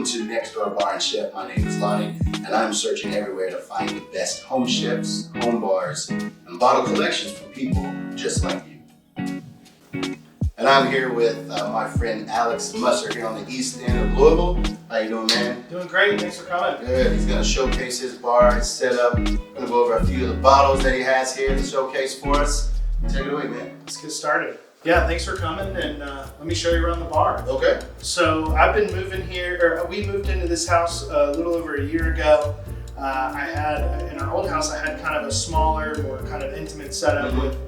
Welcome to Next Door Bar and Chef. My name is Lonnie, and I'm searching everywhere to find the best home chefs, home bars, and bottle collections for people just like you. And I'm here with my friend Alex Musser here on the east end of Louisville. How you doing, man? Doing great. Thanks for coming. Good. He's going to showcase his bar, his setup. We're going to go over a few of the bottles that he has here to showcase for us. Take it away, man. Let's get started. Yeah, thanks for coming, and let me show you around the bar. Okay. So I've been moving here, or we moved into this house a little over a year ago. In our old house, I had kind of a smaller, more kind of intimate setup with,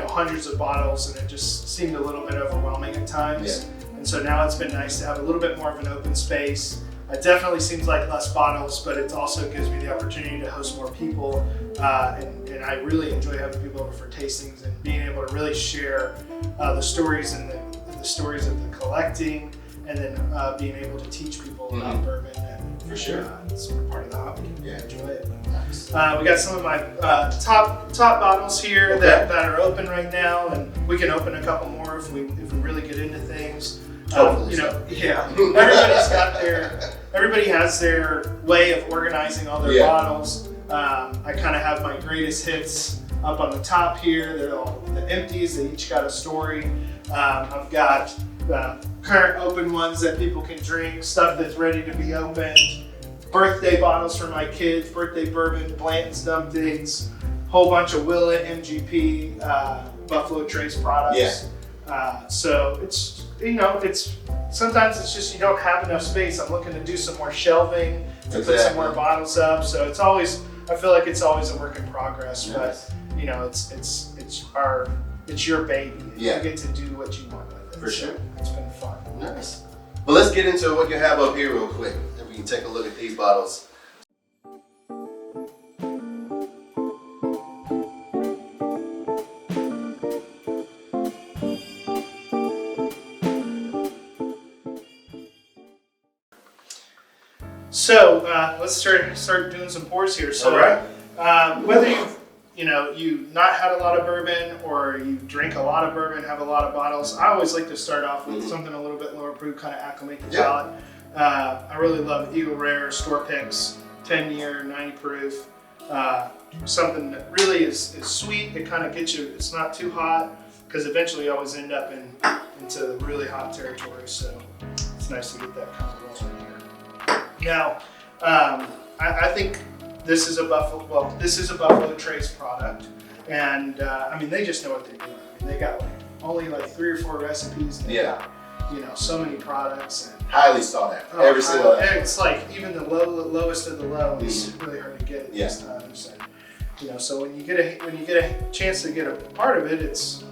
hundreds of bottles, and it just seemed a little bit overwhelming at times. Yeah. And so now it's been nice to have a little bit more of an open space. It definitely seems like less bottles, but it also gives me the opportunity to host more people. And I really enjoy having people over for tastings and being able to really share the stories and the stories of the collecting, and then being able to teach people about bourbon. And, for sure. It's sort of part of the hobby. Yeah. Enjoy it. Nice. We got some of my top bottles here that are open right now, and we can open a couple more if we really get into things. Everybody has their way of organizing all their bottles. I kind of have my greatest hits up on the top here. They're all the empties. They each got a story. I've got current open ones that people can drink, stuff that's ready to be opened, birthday bottles for my kids, birthday bourbon, Blanton's Dump Dates, whole bunch of Willet, MGP, Buffalo Trace products. Yeah. So it's sometimes it's just you don't have enough space. I'm looking to do some more shelving, to put some more bottles up. So I feel like it's always a work in progress. Nice. But it's your baby. Yeah. You get to do what you want with it. For sure. So it's been fun. Nice. Well, let's get into what you have up here real quick, and we can take a look at these bottles. So let's start doing some pours here. So whether you've not had a lot of bourbon or you drink a lot of bourbon, have a lot of bottles, I always like to start off with something a little bit lower proof, kind of acclimate the palate. I really love Eagle Rare Store Picks, 10-year, 90 proof. Something that really is sweet. It kind of gets you. It's not too hot because eventually you always end up into really hot territory. So it's nice to get that kind of roll in here. Now, I think this is a Buffalo Trace product, and they just know what they're doing. They got only 3 or 4 recipes. And they got, so many products. And highly sought after. Every single. It's like even the lowest of the low is really hard to get at this time. So when you get a chance to get a part of it, it's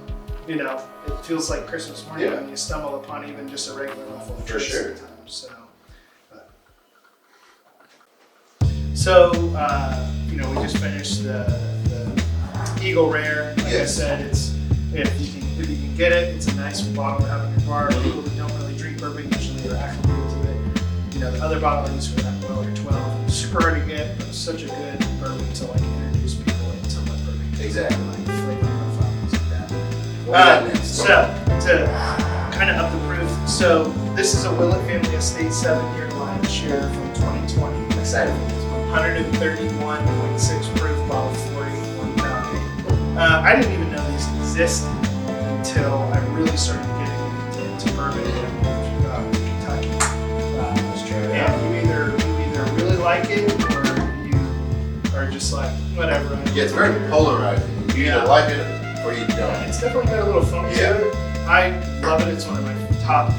it feels like Christmas morning when you stumble upon even just a regular Buffalo Trace sometimes. So, we just finished the Eagle Rare. Like I said, if you can get it, it's a nice bottle to have in your bar. People who don't really drink bourbon usually are acclimated to it. The other bottle I use for that 12 or 12. It's super hard to get, but it's such a good bourbon to introduce people into what bourbon. Exactly. Flavor profile, things like that. So to kind of up the proof, so this is a Willet Family Estate 7-year line share from 2020. Excited. 131.6 proof, bottle 41 pound. I didn't even know these existed until I really started getting into bourbon in Kentucky. And you either really like it or you are just like whatever. Yeah, it's very polarizing. You either like it or you don't. It's definitely got a little funk to it. I love it. It's one of my top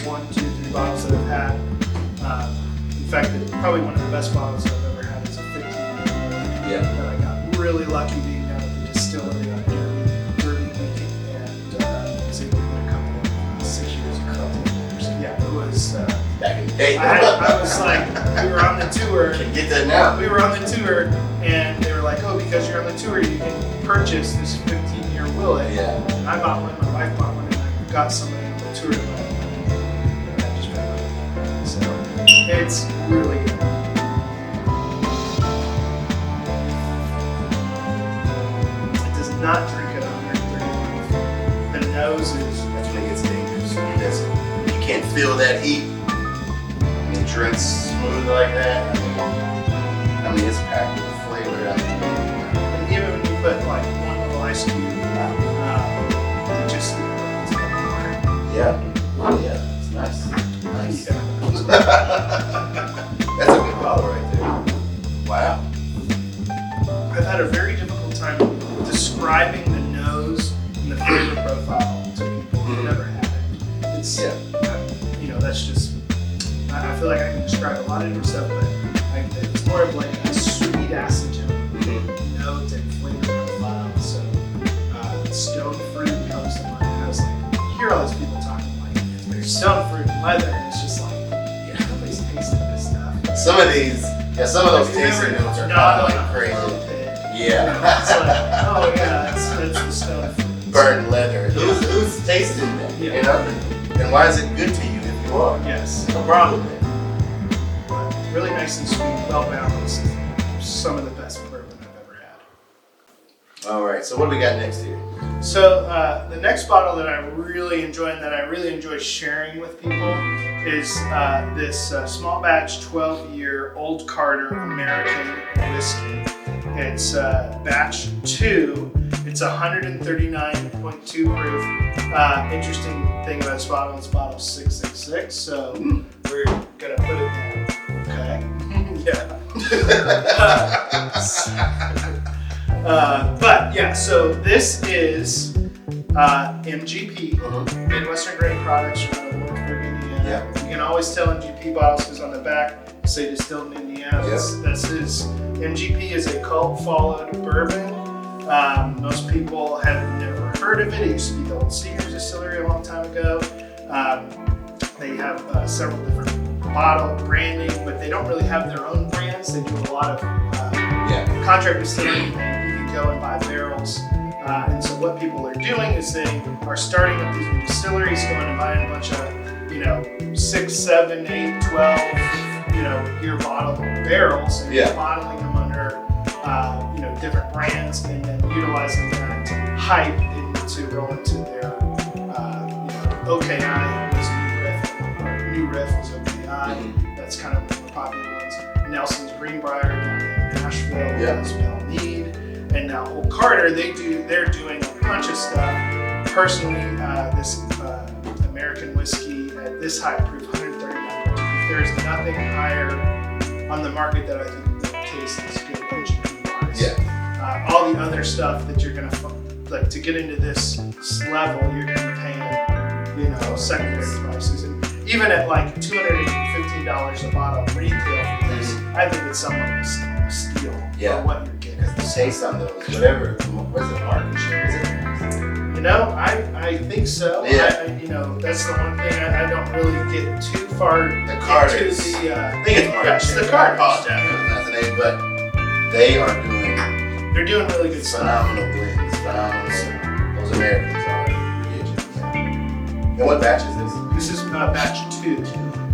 1, 2, 3 bottles that I've had. In fact, it's probably one of the best bottles I've ever had. It's a 15-year that I got really lucky being down at the distillery on Derby weekend, and was able to get a couple of 6 years ago. Yeah, it was back in the day. I was like, we were on the tour. Can get that now. We were on the tour, and they were like, "Oh, because you're on the tour, you can purchase this 15-year Willet." Yeah. And I bought one. My wife bought one, and I got somebody on the tour to buy one. And I just found it. So it's really good. It does not drink at 130 proof. The nose is. That's when it gets dangerous. You can't feel that heat. drinks smooth like that. I mean, it's packed with flavor. And even when you put like one little ice cube, it just it's like water. Yeah. Yeah. It's nice. Nice. Yeah. That's a good bottle right there. Wow. I've had a very difficult time describing the nose and the flavor profile to people who've never had it. It's, that's just, I feel like I can describe a lot of different stuff, but it's more of like a sweet acetone note and flavor profile. So, stone fruit comes to mind. I was like, you hear all these people talking like, there's stone fruit and leather, and it's just like, nobody's tasted this stuff. Some of those tasting notes are kind of like crazy. Yeah. It's like, oh yeah, that's the stone fruit. Burnt leather. Who's tasting that? Yeah. You know? And why is it good to you if you are? Yes. No problem with it. But really nice and sweet, well balanced. Some of the best bourbon I've ever had. All right. So what do we got next here? So the next bottle that I really enjoy and that I really enjoy sharing with people is this small batch 12-year Old Carter American whiskey. It's batch 2. It's 139.2 proof. Interesting thing about this bottle, it's bottle 666. So we're gonna put it down. Okay. Yeah. But yeah, so this is MGP, Midwestern Grain Products from Lawrenceburg, Indiana. Yeah. You can always tell MGP bottles because on the back they say distilled in Indiana. This is MGP is a cult followed bourbon. Most people have never heard of it. It used to be the Old Sears Distillery a long time ago. They have several different bottle branding, but they don't really have their own brands. They do a lot of contract distilling, and you can go and buy barrels. And so what people are doing is they are starting up these new distilleries, going and buying a bunch of, 6, 7, 8, 12, year bottle barrels and bottling them under, different brands, and then utilizing that hype to go into their, OKI was New Riff was OKI. That's kind of one of the popular ones. Nelson's Greenbrier down in Nashville was Bell Mead, and now Old Carter. They're doing a bunch of stuff. Personally, this American whiskey at this high proof, 139. There's nothing higher on the market that I think tastes as good GP-wise. All the other stuff that you're gonna like to get into this level, you're gonna be paying, secondary prices, and even at like $215 a bottle retail for this, I think it's somewhat of a steal for what you're getting. The taste on those, whatever, what is it, market? Is it? I think so. That's the one thing I don't really get too far the Carters. into the. I think it's market. Yes, the Carters. I apologize, that's the name, but they are doing really good stuff. Phenomenal blends. Those Americans are ridiculous. And what batch is this? This is batch 2,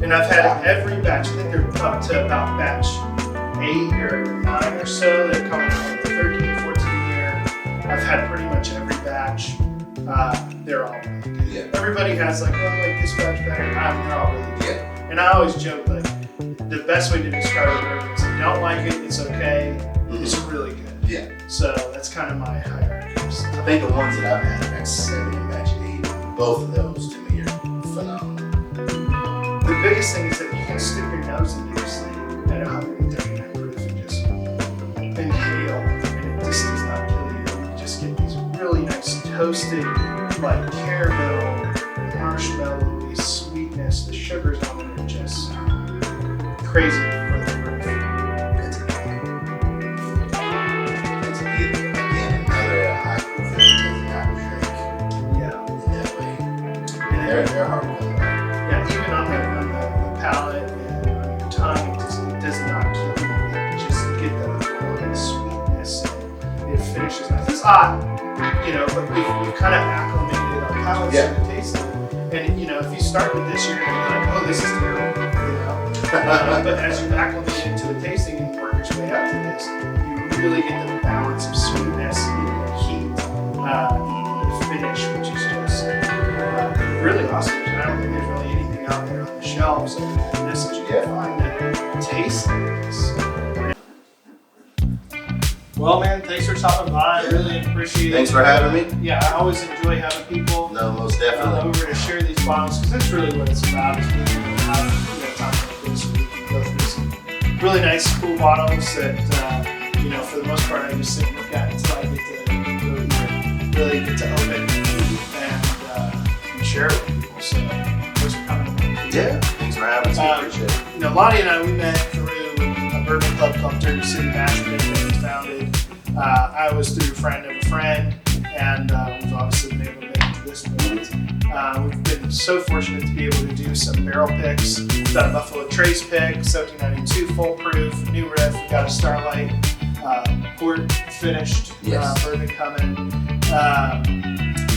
and I've had every batch. I think they're up to about batch 8 or 9 or so. They're coming out with the 13, 14 year. I've had pretty much every batch. They're all really good. Yeah. Everybody has like, oh, I like this batch better. They're all really good. Yeah. And I always joke like the best way to describe a bourbon is if you don't like it, it's okay. It's really good. Yeah. So that's kind of my hierarchy. I think the ones that I've had are batch 7 and batch 8. Both of those to me are phenomenal. The biggest thing is that you can stick your nose into this thing at 139 proof and just inhale, and it just does not kill you. You just get these really nice toasted, like caramel, marshmallowy sweetness. The sugars on it are just crazy for the proof. It's again another high proof that does not drink in that way. And they're hard to come by. Yeah, even on the palate and on your tongue, it does not kill you. You just get that sweetness, and it finishes nice. It's hot, but we've kind of acclimated our palates to the taste of it. And if you start with this, you're gonna be like, oh, this is terrible, but as you acclimate into the tasting and work your way up to this, you really get the balance of sweetness and heat and the finish, which is just really awesome. And I don't think there's really anything out there on the shelf shelves of goodness that you can find that tastes nice. Well, man, thanks for stopping by. I really appreciate it. Thanks for having me. Yeah, I always enjoy having people No, most definitely. over to share these bottles, because that's really what it's about. Is we can have time like this, so we can go through some really nice, cool bottles that for the most part, I just sit and look at until I get to really get to open and share it with people. So thanks for coming. Yeah, thanks for having us. I appreciate it. Lonnie and I, we met through a bourbon club called Dirty City Bashment that we founded. I was through a friend of a friend, and we've obviously been able to make it to this point. We've been so fortunate to be able to do some barrel picks. We've got a Buffalo Trace pick, 1792 full proof, new riff. We've got a Starlight port finished bourbon coming.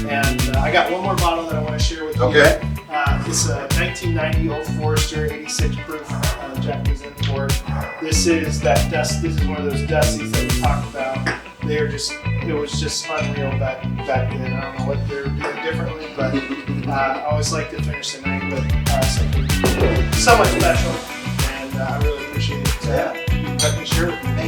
And I got one more bottle that I want to share with you. Okay. It's a 1990 Old Forester 86 proof Japanese import. This is that dust. This is one of those dusties that we talked about. It was just unreal back then. I don't know what they were doing differently, but I always like to finish the night with something somewhat special, and I really appreciate it. You let me share with me.